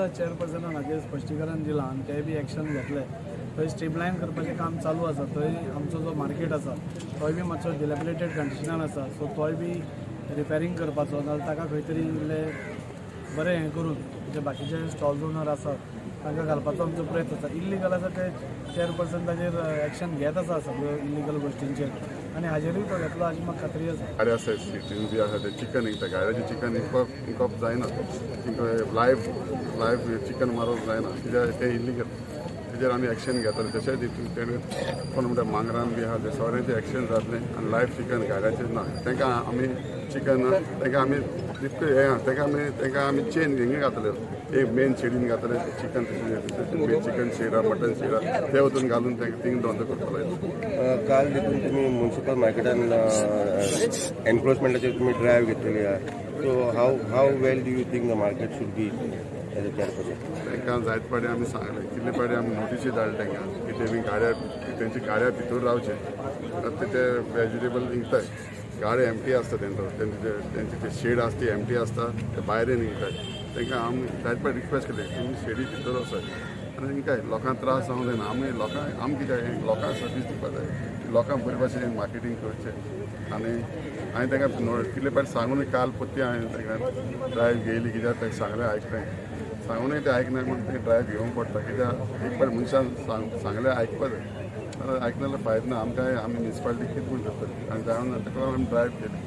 दिसा चेअरपर्सनान हाजेर स्पश्टीकरण दिलां आनी तेय बी एक्शन घेतले. थंय स्ट्रीमलायन करपाचें काम चालू आसा. थंय आमचो जो मार्केट आसा तोय बी मातसो डिलॅबिलेटेड कंडिशनान आसा. सो तोय बी रिपेरींग करपाचो नाजाल्यार ताका खंय तरी इल्लें बरें हें करून जे बाकीचे स्टॉल्स ओनर आसा तांकां घालपाचो आमचो प्रयत्न आसा. इल्लीगल आसा ते चेअरपर्सन ताजेर एक्शन घेत आसा सगळ्यो इल्लीगल गोश्टींचेर आनी हाजेरूय तो घेतलो हाजी म्हाका खात्री आसा. गाडी आसा सिटीन बी आसा ते चिकन विकता. गाड्याचें चिकन विकप जायना. लायव्ह चिकन मारूंक जायना कित्याक ते इल्लीगल. तेजेर आमी एक्शन घेतले. तशेंच तेणे कोण म्हणटा मांगरान बी आहा ते सगळ्यांचें एक्शन जातलें आनी लायव्ह चिकन गाड्याचें ना. तांकां आमी चिकन तांकां आमी तांकां आमी चेन हिंगे घातले. एक मेन शेडीन घातले चिकन चिकन शेडा मटन शेडा ते वचून घालून तांकां थिंग धंदो करपाक लायलो. काल देखून तुम्ही म्युन्सिपल मार्केटान एनक्रोचमेंटाचेर तुम्ही ड्रायव्ह घेतलेली आहे. So how well do you think the market should be as a chairperson? तांकां जायते पाटी आमी सांगलें. कितले पाटी आमी नोटीसी धाडले तांकां की तेमी गाड्या तेंची गाड्या भितर रावचे. ते वेजिटेबल विकताय. गाडी एमटी आसता तेंचे ते शेड आसता ती एमटी आसता ते भायरेन विकताय. तांकां आमी जायते पाटी रिक्वेस्ट केली तुमी शेडी भितर वचात आनी काय लोकांक त्रास जावंक जायना. आमी कित्याक लोकांक सर्वीस दिवपाक जाय. लोकांक बरे भाशेन मार्केटींग करचें आनी हांवें तांकां कितले पाटी सांगून काल पत्ती हांवें तांकां ड्रायव्ह घेयली कित्याक तांकां सांगलें आयकलें. सांगूनय ते आयकना म्हूण ते ड्रायव्ह घेवंक पडटा कित्याक एक पाटी मनशान सांगलें आयकपा जाय. आयकना जाल्यार फायदो ना. आमी म्युन्सिपालिटी कितें म्हूण करतली आनी जावन ताका लागून आमी ड्रायव्ह केली.